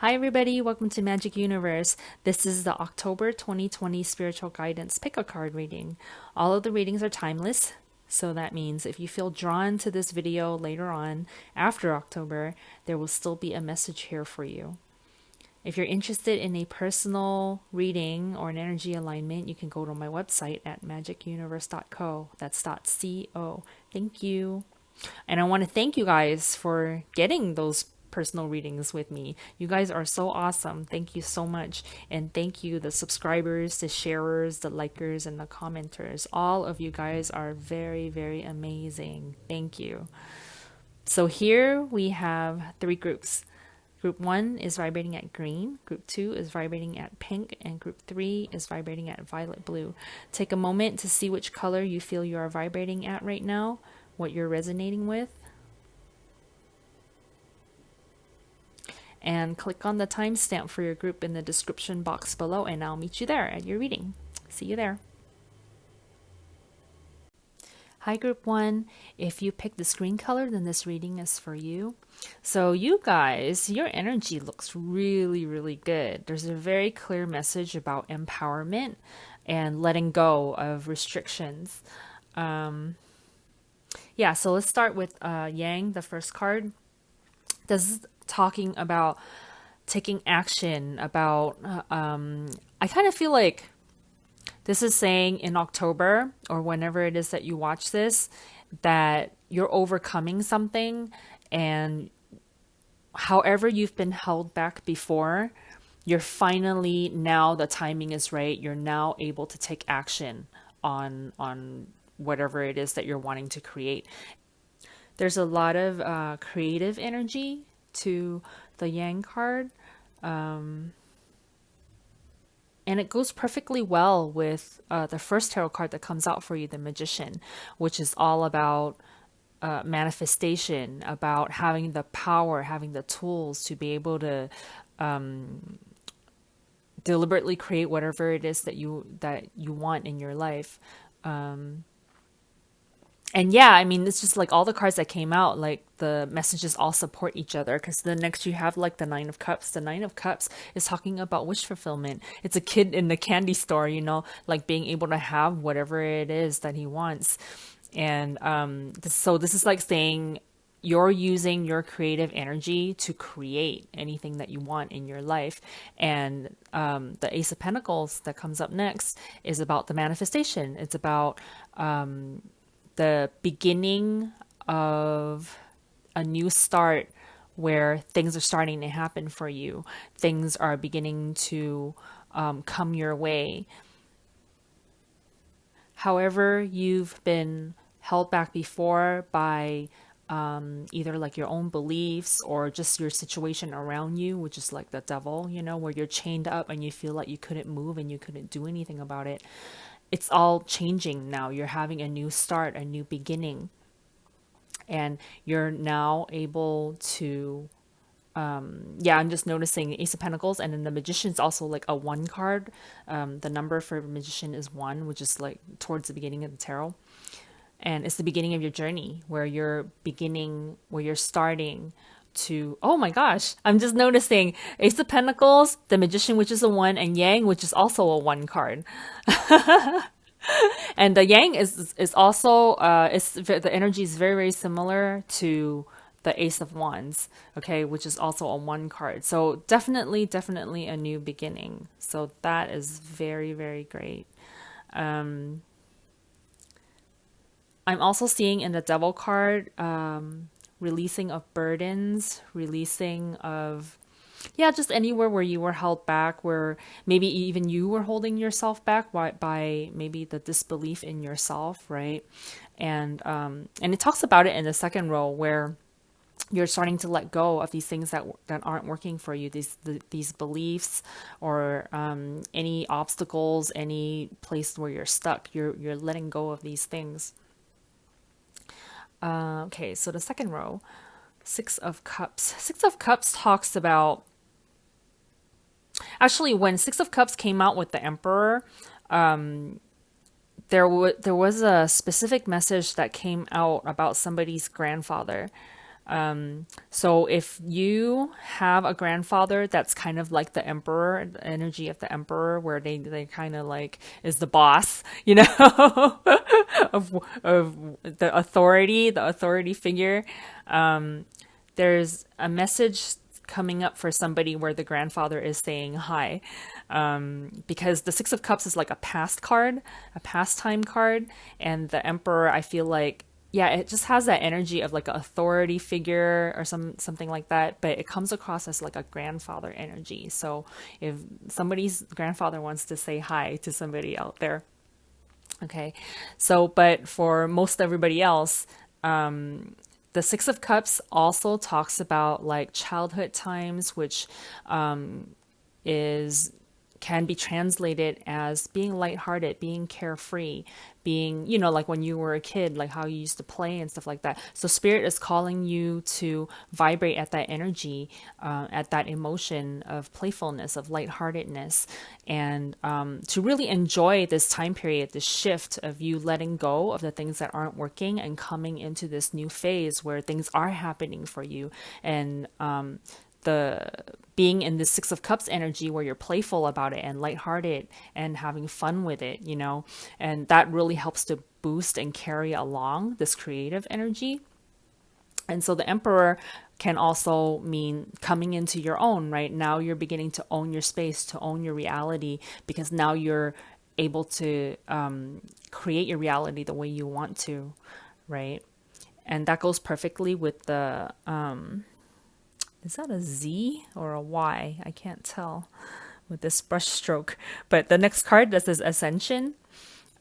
Hi, everybody. Welcome to Magic Universe. This is the October 2020 Spiritual Guidance Pick a Card reading. All of the readings are timeless. So that means if you feel drawn to this video later on after October, there will still be a message here for you. If you're interested in a personal reading or an energy alignment, you can go to my website at magicuniverse.co. That's .co. Thank you. And I want to thank you guys for getting those personal readings with me. You guys are so awesome. Thank you so much. And thank you, the subscribers, the sharers, the likers, and the commenters. All of you guys are very, very amazing. Thank you. So here we have three groups. Group 1 is vibrating at green, Group 2 is vibrating at pink, and Group 3 is vibrating at violet blue. Take a moment to see which color you feel you are vibrating at right now, what you're resonating with. And click on the timestamp for your group in the description box below, and I'll meet you there at your reading. See you there. Hi, Group 1. If you picked the green color, then this reading is for you. So you guys, your energy looks really, really good. There's a very clear message about empowerment and letting go of restrictions. Yeah, so let's start with Yang, the first card. This is talking about taking action, about, I kind of feel like this is saying in October or whenever it is that you watch this, that you're overcoming something, and however you've been held back before, you're finally, now the timing is right. You're now able to take action on whatever it is that you're wanting to create. There's a lot of creative energy to the Yang card. And it goes perfectly well with the first tarot card that comes out for you, the Magician, which is all about manifestation, about having the power, having the tools to be able to deliberately create whatever it is that you want in your life. And yeah, I mean, it's just like all the cards that came out, like the messages all support each other. Because then next you have like the Nine of Cups. The Nine of Cups is talking about wish fulfillment. It's a kid in the candy store, like being able to have whatever it is that he wants. And so this is like saying you're using your creative energy to create anything that you want in your life. And the Ace of Pentacles that comes up next is about the manifestation. It's about the beginning of a new start where things are starting to happen for you. Things are beginning to come your way. However, you've been held back before by either like your own beliefs or just your situation around you, which is like the devil, where you're chained up and you feel like you couldn't move and you couldn't do anything about it. It's all changing now. You're having a new start, a new beginning. And you're now able to, I'm just noticing Ace of Pentacles, and then the Magician's also like a 1 card. The number for Magician is 1, which is like towards the beginning of the tarot. And it's the beginning of your journey where you're starting to, oh my gosh, I'm just noticing Ace of Pentacles, the Magician, which is a 1, and Yang, which is also a 1 card. And the Yang is also the energy is very, very similar to the Ace of Wands, okay, which is also a 1 card. So definitely a new beginning. So that is very, very great. I'm also seeing in the Devil card releasing of burdens, releasing of, just anywhere where you were held back, where maybe even you were holding yourself back by maybe the disbelief in yourself, right? And it talks about it in the second row where you're starting to let go of these things that aren't working for you, these beliefs or any obstacles, any place where you're stuck. You're letting go of these things. Okay, so the second row, Six of Cups. Six of Cups talks about, actually, when Six of Cups came out with the Emperor, there was a specific message that came out about somebody's grandfather. So if you have a grandfather that's kind of like the emperor, the energy of the emperor, where they kind of like is the boss, you know, of the authority figure, there's a message coming up for somebody where the grandfather is saying hi, because the Six of Cups is like a past card, a pastime card, and the Emperor, I feel like, yeah, it just has that energy of like an authority figure or something like that, but it comes across as like a grandfather energy. So if somebody's grandfather wants to say hi to somebody out there, okay. So, but for most everybody else, the Six of Cups also talks about like childhood times, which is can be translated as being lighthearted, being carefree, being, you know, like when you were a kid, like how you used to play and stuff like that. So spirit is calling you to vibrate at that energy, at that emotion of playfulness, of lightheartedness, and to really enjoy this time period, this shift of you letting go of the things that aren't working and coming into this new phase where things are happening for you. And the being in the Six of Cups energy where you're playful about it and lighthearted and having fun with it, you know, and that really helps to boost and carry along this creative energy. And so the Emperor can also mean coming into your own, right? Now you're beginning to own your space, to own your reality, because now you're able to create your reality the way you want to, right? And that goes perfectly with the is that a Z or a Y? I can't tell with this brush stroke. But the next card, this is Ascension.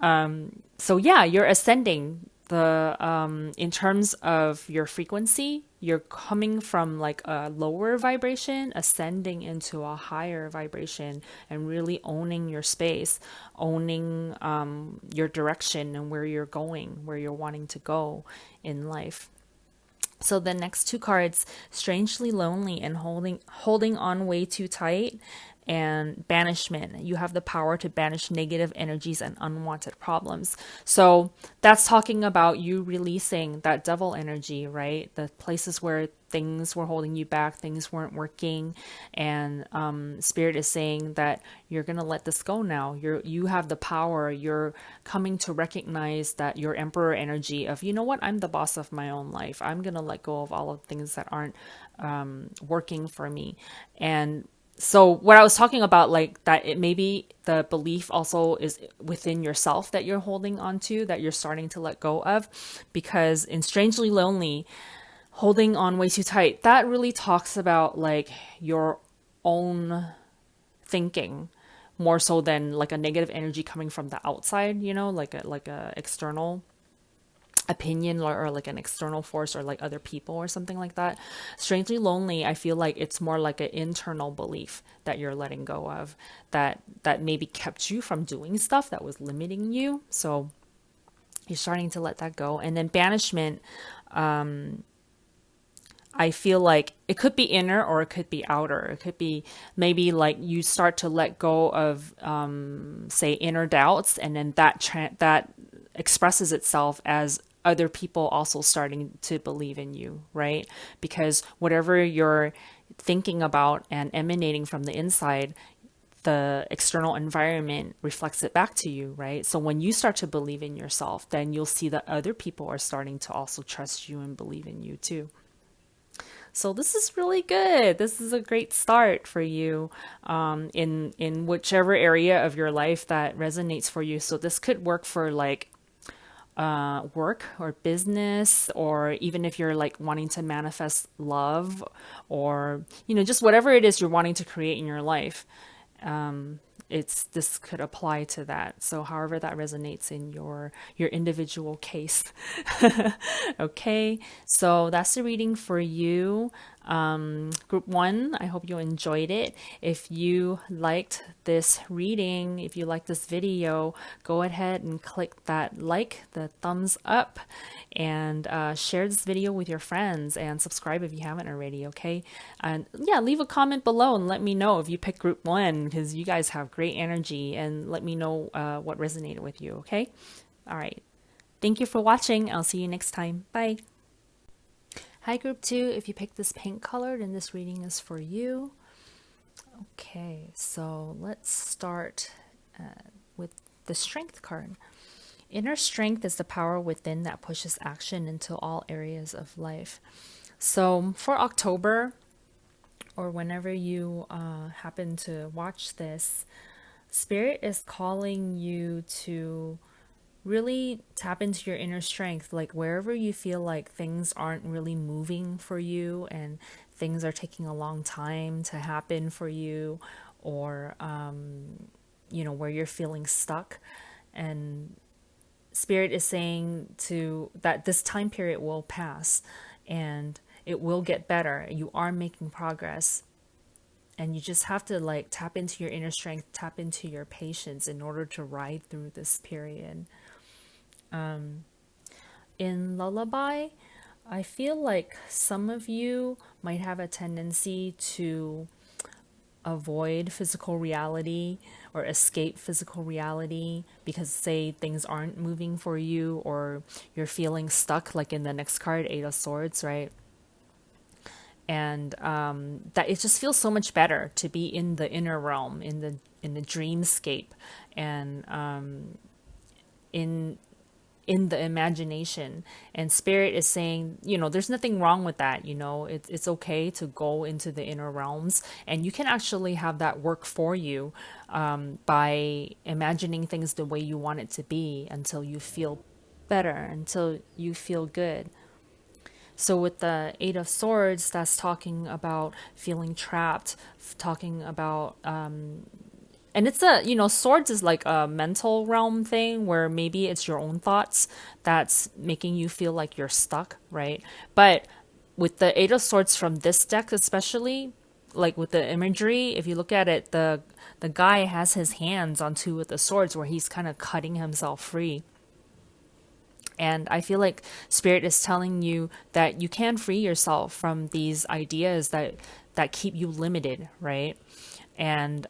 So yeah, you're ascending the in terms of your frequency, you're coming from like a lower vibration, ascending into a higher vibration, and really owning your space, owning your direction and where you're going, where you're wanting to go in life. So the next two cards, Strangely Lonely and Holding On Way Too Tight, and Banishment. You have the power to banish negative energies and unwanted problems. So that's talking about you releasing that devil energy, right? The places where things were holding you back, things weren't working, and Spirit is saying that you're gonna let this go now. You have the power. You're coming to recognize that your Emperor energy of, you know what, I'm the boss of my own life. I'm gonna let go of all of the things that aren't working for me. And so what I was talking about, like that, it maybe the belief also is within yourself that you're holding on to, that you're starting to let go of, because in Strangely Lonely, holding on way too tight, that really talks about like your own thinking more so than like a negative energy coming from the outside, you know, like a external opinion, or like an external force, or like other people or something like that. Strangely Lonely, I feel like it's more like an internal belief that you're letting go of, that maybe kept you from doing stuff that was limiting you. So you're starting to let that go. And then Banishment, I feel like it could be inner or it could be outer. It could be maybe like you start to let go of, say, inner doubts, and then that expresses itself as other people also starting to believe in you, right? Because whatever you're thinking about and emanating from the inside, the external environment reflects it back to you, right? So when you start to believe in yourself, then you'll see that other people are starting to also trust you and believe in you too. So this is really good. This is a great start for you, in whichever area of your life that resonates for you. So this could work for like work or business, or even if you're like wanting to manifest love, or, you know, just whatever it is you're wanting to create in your life. This could apply to that. So however that resonates in your individual case. Okay, so that's the reading for you. Group 1, I hope you enjoyed it. If you liked this reading, if you liked this video, go ahead and click that like, the thumbs up, and share this video with your friends, and subscribe if you haven't already, okay? And yeah, leave a comment below and let me know if you picked Group 1, because you guys have great energy, and let me know what resonated with you, okay? All right. Thank you for watching. I'll see you next time. Bye. Hi, group 2. If you picked this pink color, then this reading is for you. Okay, so let's start with the Strength card. Inner strength is the power within that pushes action into all areas of life. So for October, or whenever you happen to watch this, Spirit is calling you to really tap into your inner strength, like wherever you feel like things aren't really moving for you and things are taking a long time to happen for you, or where you're feeling stuck. And Spirit is saying to that this time period will pass and it will get better. You are making progress. And you just have to like tap into your inner strength, tap into your patience in order to ride through this period. In Lullaby, I feel like some of you might have a tendency to avoid physical reality or escape physical reality because, say, things aren't moving for you or you're feeling stuck, like in the next card, Eight of Swords, right? And that it just feels so much better to be in the inner realm, in the dreamscape, and in the imagination. And Spirit is saying, there's nothing wrong with that. It's okay to go into the inner realms, and you can actually have that work for you by imagining things the way you want it to be until you feel better, until you feel good. So with the Eight of Swords, that's talking about feeling trapped, talking about and it's swords is like a mental realm thing where maybe it's your own thoughts that's making you feel like you're stuck, right? But with the Eight of Swords from this deck especially, like with the imagery, if you look at it, the guy has his hands on two of the swords where he's kind of cutting himself free. And I feel like Spirit is telling you that you can free yourself from these ideas that keep you limited, right? And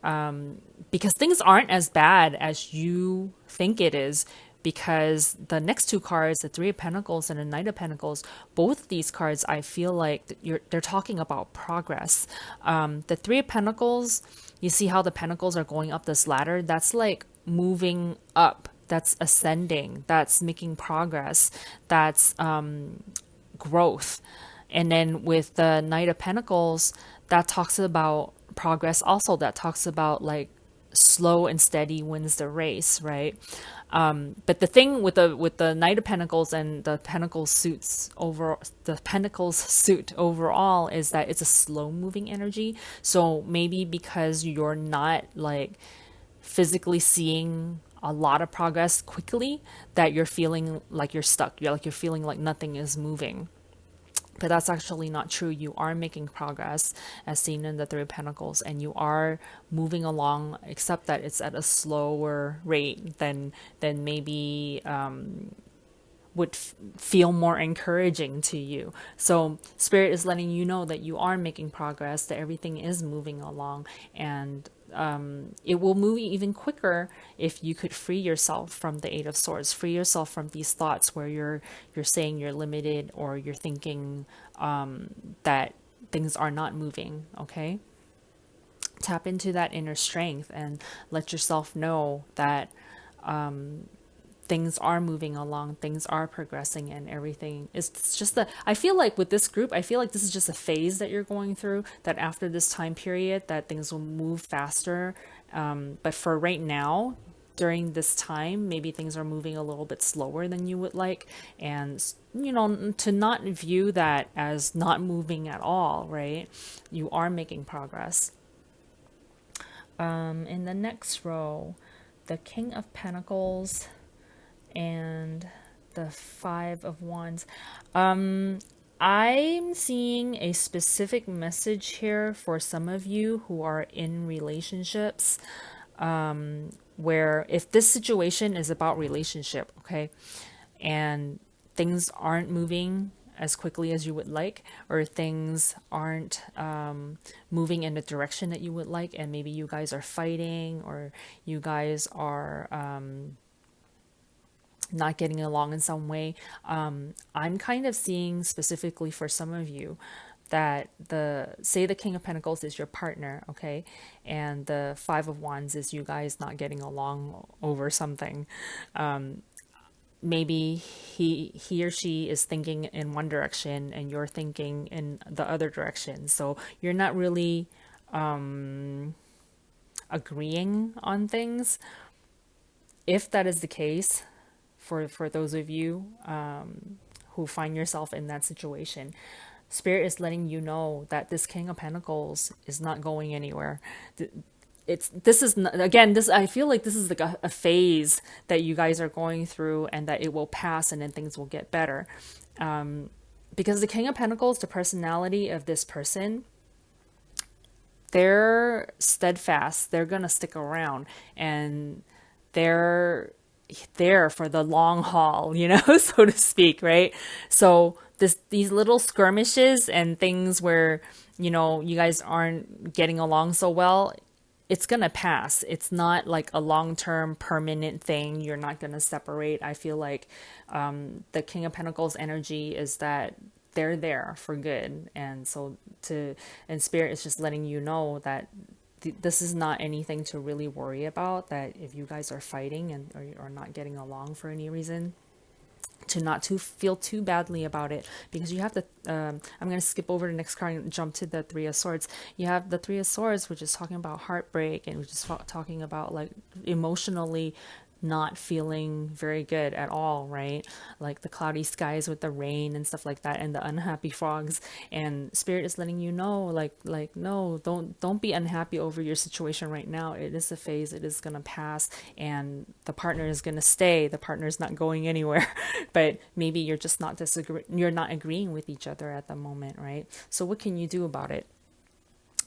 because things aren't as bad as you think it is, because the next two cards, the Three of Pentacles and the Knight of Pentacles, both of these cards, I feel like they're talking about progress. The Three of Pentacles, you see how the pentacles are going up this ladder? That's like moving up. That's ascending. That's making progress. That's growth. And then with the Knight of Pentacles, that talks about progress also. That talks about like slow and steady wins the race, right? But the thing with the Knight of Pentacles and the Pentacles suit overall is that it's a slow moving energy. So maybe because you're not like physically seeing a lot of progress quickly, that you're feeling like you're stuck. You're feeling like nothing is moving. But that's actually not true. You are making progress, as seen in the Three of Pentacles, and you are moving along, except that it's at a slower rate than maybe would feel more encouraging to you. So Spirit is letting you know that you are making progress, that everything is moving along, and it will move even quicker if you could free yourself from the Eight of Swords, free yourself from these thoughts where you're saying you're limited, or you're thinking that things are not moving. Okay, tap into that inner strength and let yourself know that things are moving along, things are progressing, and everything is just I feel like with this group, I feel like this is just a phase that you're going through, that after this time period that things will move faster. But for right now, during this time, maybe things are moving a little bit slower than you would like. And, to not view that as not moving at all, right? You are making progress. In the next row, the King of Pentacles and the Five of Wands. I'm seeing a specific message here for some of you who are in relationships, where if this situation is about relationship, okay, and things aren't moving as quickly as you would like, or things aren't moving in the direction that you would like, and maybe you guys are fighting, or you guys are not getting along in some way. I'm kind of seeing specifically for some of you that the King of Pentacles is your partner, okay, and the Five of Wands is you guys not getting along over something. Maybe he or she is thinking in one direction and you're thinking in the other direction, so you're not really agreeing on things. If that is the case, for those of you who find yourself in that situation, Spirit is letting you know that this King of Pentacles is not going anywhere. This is not, again, this, I feel like this is like a phase that you guys are going through, and that it will pass and then things will get better. Because the King of Pentacles, the personality of this person, they're steadfast, they're gonna stick around, and they're there for the long haul, so to speak, right? So these little skirmishes and things where, you guys aren't getting along so well, it's gonna pass. It's not like a long-term permanent thing. You're not gonna separate. I feel like the King of Pentacles energy is that they're there for good, and and Spirit is just letting you know that this is not anything to really worry about. That if you guys are fighting and or not getting along for any reason, to not to feel too badly about it, because you have the I'm going to skip over the next card and jump to the Three of Swords. You have the Three of Swords, which is talking about heartbreak, and which is talking about like emotionally not feeling very good at all, right? Like the cloudy skies with the rain and stuff like that, and the unhappy frogs. And Spirit is letting you know, like no, don't be unhappy over your situation right now. It is a phase. It is gonna pass, and the partner is gonna stay. The partner is not going anywhere. But maybe you're just not you're not agreeing with each other at the moment, right? So what can you do about it?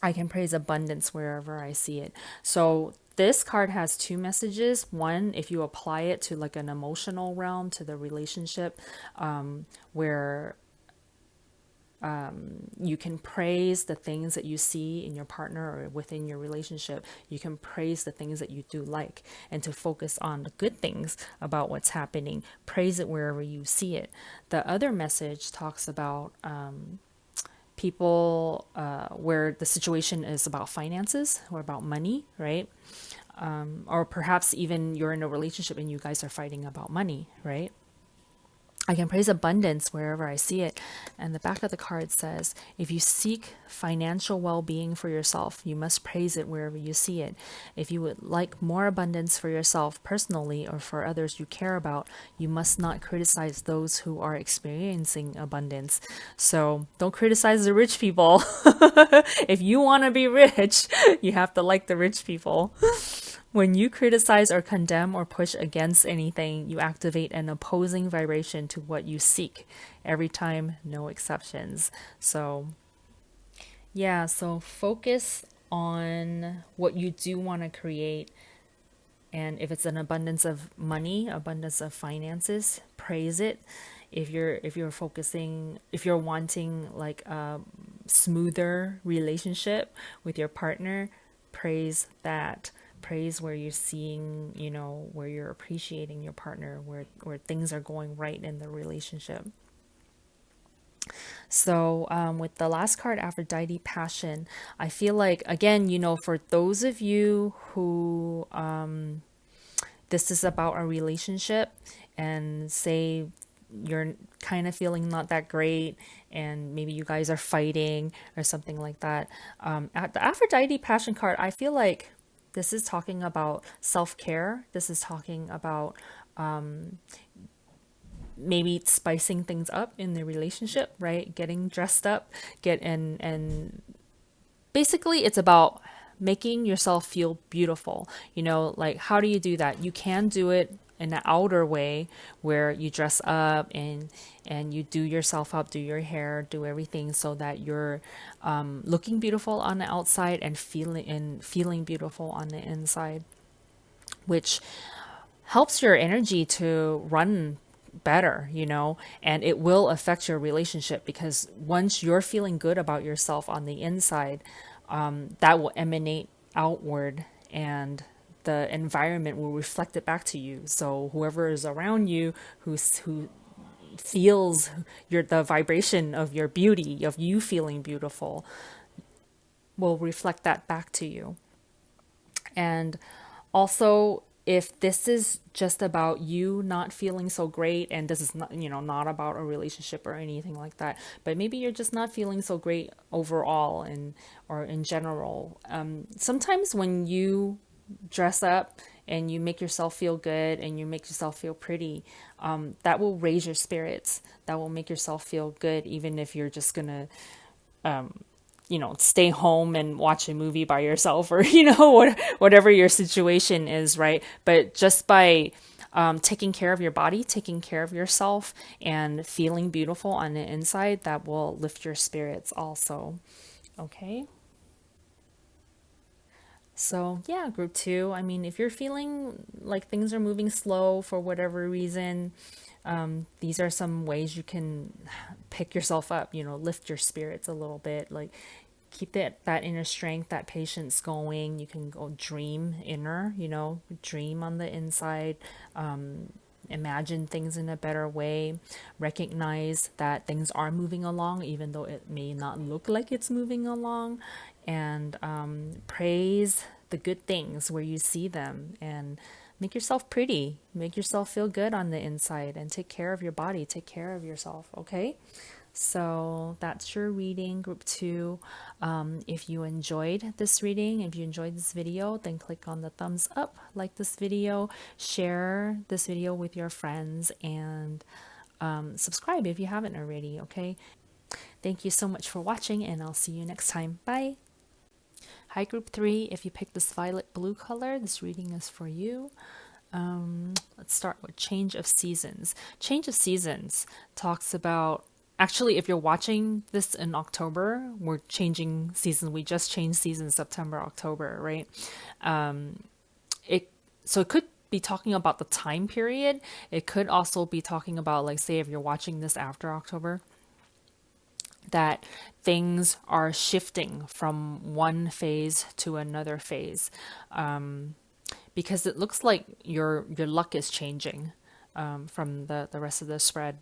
I can praise abundance wherever I see it. So this card has two messages. One, if you apply it to like an emotional realm, to the relationship, where you can praise the things that you see in your partner or within your relationship. You can praise the things that you do like, and to focus on the good things about what's happening. Praise it wherever you see it. The other message talks about people where the situation is about finances or about money, right? Or perhaps even you're in a relationship and you guys are fighting about money, right? I can praise abundance wherever I see it. And the back of the card says, if you seek financial well-being for yourself, you must praise it wherever you see it. If you would like more abundance for yourself personally or for others you care about, you must not criticize those who are experiencing abundance. So don't criticize the rich people. If you want to be rich, you have to like the rich people. When you criticize or condemn or push against anything, you activate an opposing vibration to what you seek. Every time, no exceptions. So, yeah, so focus on what you do want to create. And if it's an abundance of money, abundance of finances, praise it. If you're focusing, if you're wanting like a smoother relationship with your partner, praise that. Praise where you're seeing, where you're appreciating your partner, where things are going right in the relationship. So with the last card, Aphrodite, Passion, I feel like, again, for those of you who this is about a relationship, and say you're kind of feeling not that great, and maybe you guys are fighting or something like that. At the Aphrodite Passion card, I feel like this is talking about self-care. This is talking about maybe spicing things up in the relationship, right? Getting dressed up, and basically it's about making yourself feel beautiful. Like, how do you do that? You can do it in an outer way where you dress up and you do yourself up, do your hair, do everything so that you're looking beautiful on the outside and feeling beautiful on the inside, which helps your energy to run better, and it will affect your relationship, because once you're feeling good about yourself on the inside, that will emanate outward, and the environment will reflect it back to you. So whoever is around you who feels the vibration of your beauty, of you feeling beautiful, will reflect that back to you. And also, if this is just about you not feeling so great, and this is not, not about a relationship or anything like that, but maybe you're just not feeling so great overall and or in general. Sometimes when you dress up and you make yourself feel good and you make yourself feel pretty, that will raise your spirits. That will make yourself feel good, even if you're just gonna stay home and watch a movie by yourself, or, whatever your situation is, right? But just by taking care of your body, taking care of yourself, and feeling beautiful on the inside, that will lift your spirits also. Okay. So, yeah, group two. I mean, if you're feeling like things are moving slow for whatever reason, these are some ways you can pick yourself up, lift your spirits a little bit. Like, keep that inner strength, that patience going. You can go dream inner, dream on the inside. Imagine things in a better way. Recognize that things are moving along, even though it may not look like it's moving along. And praise the good things where you see them, and make yourself pretty. Make yourself feel good on the inside, and take care of your body. Take care of yourself, okay? So that's your reading, group two. If you enjoyed this reading, if you enjoyed this video, then click on the thumbs up, like this video, share this video with your friends, and subscribe if you haven't already, okay? Thank you so much for watching, and I'll see you next time. Bye! Hi, group three. If you picked this violet blue color, this reading is for you. Let's start with change of seasons. Change of seasons talks about, actually, if you're watching this in October, we're changing season. We just changed season September, October, right? So it could be talking about the time period. It could also be talking about, like, say, if you're watching this after October, that things are shifting from one phase to another phase, because it looks like your luck is changing from the rest of the spread.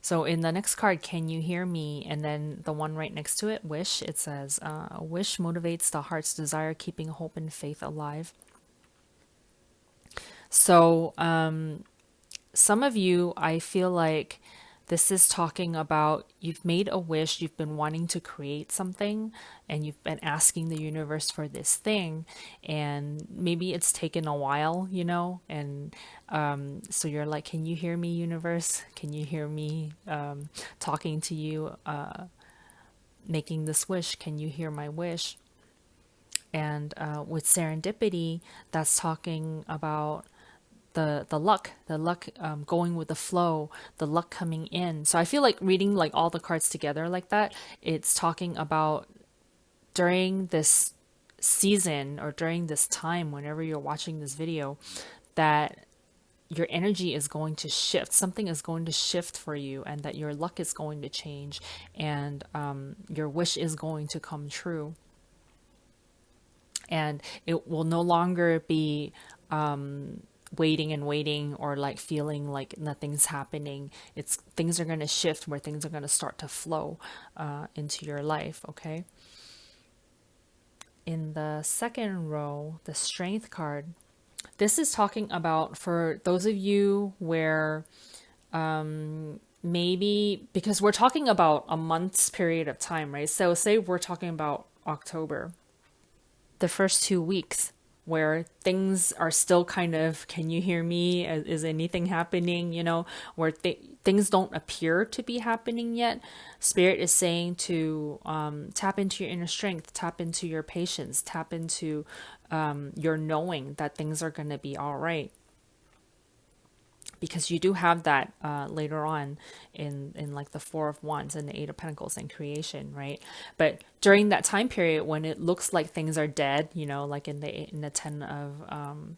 So in the next card, Can You Hear Me? And then the one right next to it, Wish, it says, a wish motivates the heart's desire, keeping hope and faith alive. So some of you, I feel like this is talking about, you've made a wish, you've been wanting to create something, and you've been asking the universe for this thing, and maybe it's taken a while, and so you're like, can you hear me, universe? Can you hear me talking to you, making this wish? Can you hear my wish? And with serendipity, that's talking about the luck going with the flow, the luck coming in. So I feel like reading like all the cards together like that, it's talking about during this season or during this time, whenever you're watching this video, that your energy is going to shift. Something is going to shift for you, and that your luck is going to change, and your wish is going to come true. And it will no longer be waiting and waiting, or like feeling like nothing's happening. It's things are going to shift, where things are going to start to flow into your life, okay? In the second row, the Strength card, this is talking about, for those of you where maybe, because we're talking about a month's period of time, right? So say we're talking about October, the first 2 weeks, where things are still kind of, can you hear me? Is anything happening? Where things don't appear to be happening yet. Spirit is saying to tap into your inner strength, tap into your patience, tap into your knowing that things are going to be all right. Because you do have that later on in like the Four of Wands and the Eight of Pentacles and creation, right? But during that time period when it looks like things are dead, like in the Ten of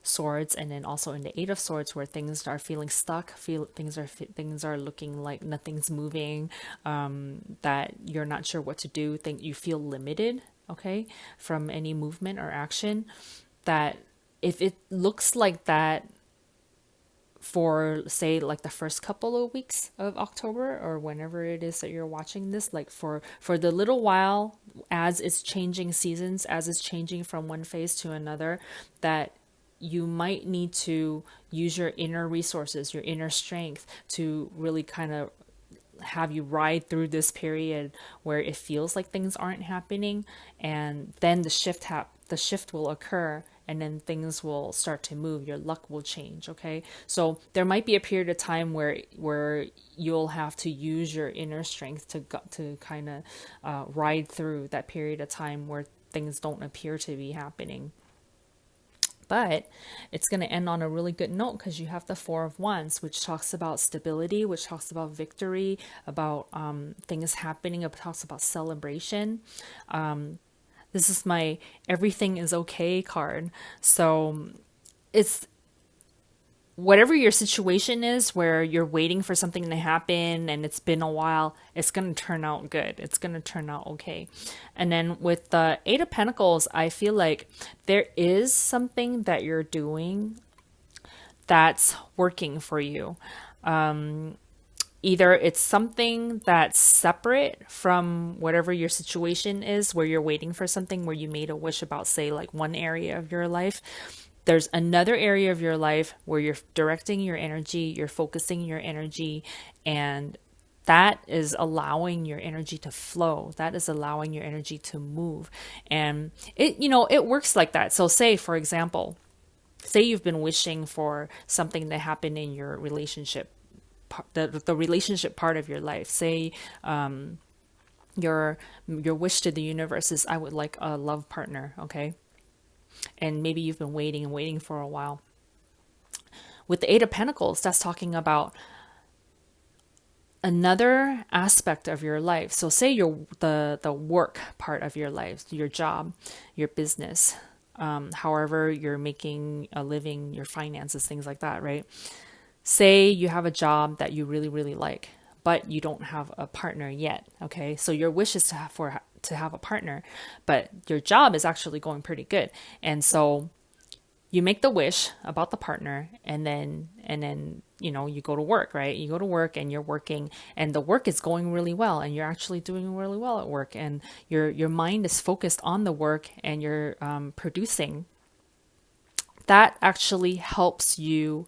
Swords, and then also in the Eight of Swords, where things are feeling stuck, things are looking like nothing's moving, that you're not sure what to do, you feel limited, okay, from any movement or action. that if it looks like that for, say, like the first couple of weeks of October, or whenever it is that you're watching this, like for the little while, as it's changing seasons, as it's changing from one phase to another, that you might need to use your inner resources, your inner strength, to really kind of have you ride through this period where it feels like things aren't happening, and then the shift will occur, and then things will start to move, your luck will change. Okay, so there might be a period of time where you'll have to use your inner strength to kind of ride through that period of time where things don't appear to be happening. But it's going to end on a really good note because you have the Four of Wands, which talks about stability, which talks about victory, about things happening, it talks about celebration. This is my everything is okay card. So it's whatever your situation is where you're waiting for something to happen and it's been a while, it's going to turn out good. It's going to turn out okay. And then with the Eight of Pentacles, I feel like there is something that you're doing that's working for you. Either it's something that's separate from whatever your situation is, where you're waiting for something, where you made a wish about, say, like one area of your life. There's another area of your life where you're directing your energy, you're focusing your energy, and that is allowing your energy to flow. That is allowing your energy to move. And it works like that. So say, for example, say you've been wishing for something to happen in your relationship, the relationship part of your life. Say your wish to the universe is, I would like a love partner, okay? And maybe you've been waiting and waiting for a while. With the Eight of Pentacles, that's talking about another aspect of your life. So say the work part of your life, your job, your business, however you're making a living, your finances, things like that, right? Say you have a job that you really, really like, but you don't have a partner yet, okay? So your wish is to have a partner, but your job is actually going pretty good. And so you make the wish about the partner, and then you go to work, right? You go to work and you're working, and the work is going really well, and you're actually doing really well at work, and your mind is focused on the work, and you're producing. That actually helps you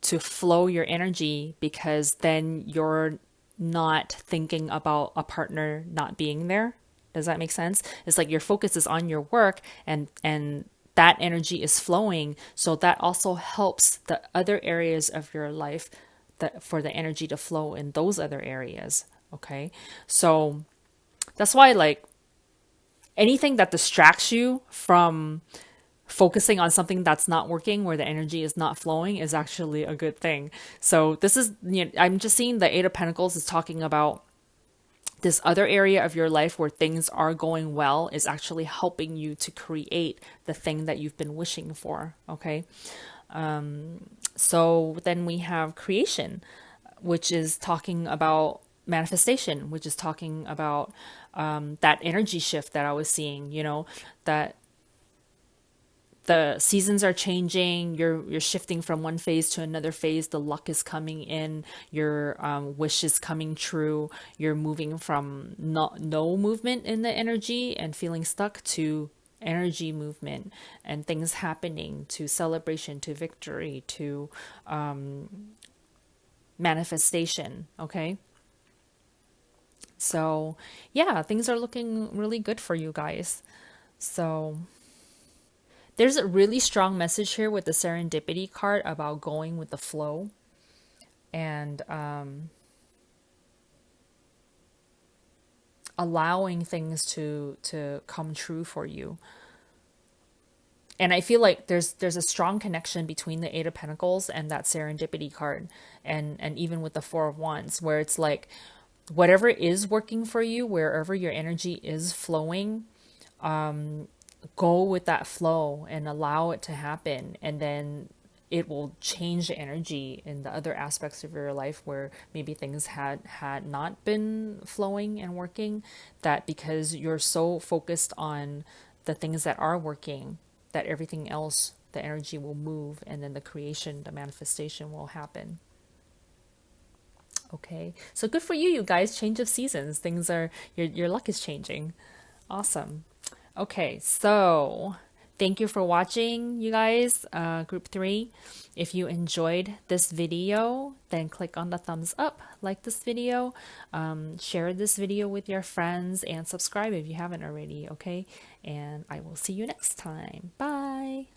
to flow your energy, because then you're not thinking about a partner not being there. Does that make sense? It's like your focus is on your work, and that energy is flowing. So that also helps the other areas of your life, for the energy to flow in those other areas. Okay. So that's why, like, anything that distracts you from focusing on something that's not working, where the energy is not flowing, is actually a good thing. So this is, I'm just seeing the Eight of Pentacles is talking about this other area of your life where things are going well, is actually helping you to create the thing that you've been wishing for. Okay. So then we have creation, which is talking about manifestation, which is talking about that energy shift that I was seeing, that the seasons are changing, you're shifting from one phase to another phase, the luck is coming in, your wish is coming true, you're moving from no movement in the energy and feeling stuck, to energy movement and things happening, to celebration, to victory, to manifestation. Okay, so yeah, things are looking really good for you guys. So there's a really strong message here with the serendipity card about going with the flow, and allowing things to come true for you. And I feel like there's a strong connection between the Eight of Pentacles and that serendipity card, and even with the Four of Wands, where it's like whatever is working for you, wherever your energy is flowing, go with that flow and allow it to happen, and then it will change the energy in the other aspects of your life where maybe things had not been flowing and working, that because you're so focused on the things that are working, that everything else, the energy will move, and then the creation, the manifestation will happen. Okay, so good for you, you guys. Change of seasons. Things are, your luck is changing. Awesome. Okay, so thank you for watching, you guys. Group 3. If you enjoyed this video, then click on the thumbs up, like this video, share this video with your friends, and subscribe if you haven't already, okay? And I will see you next time. Bye.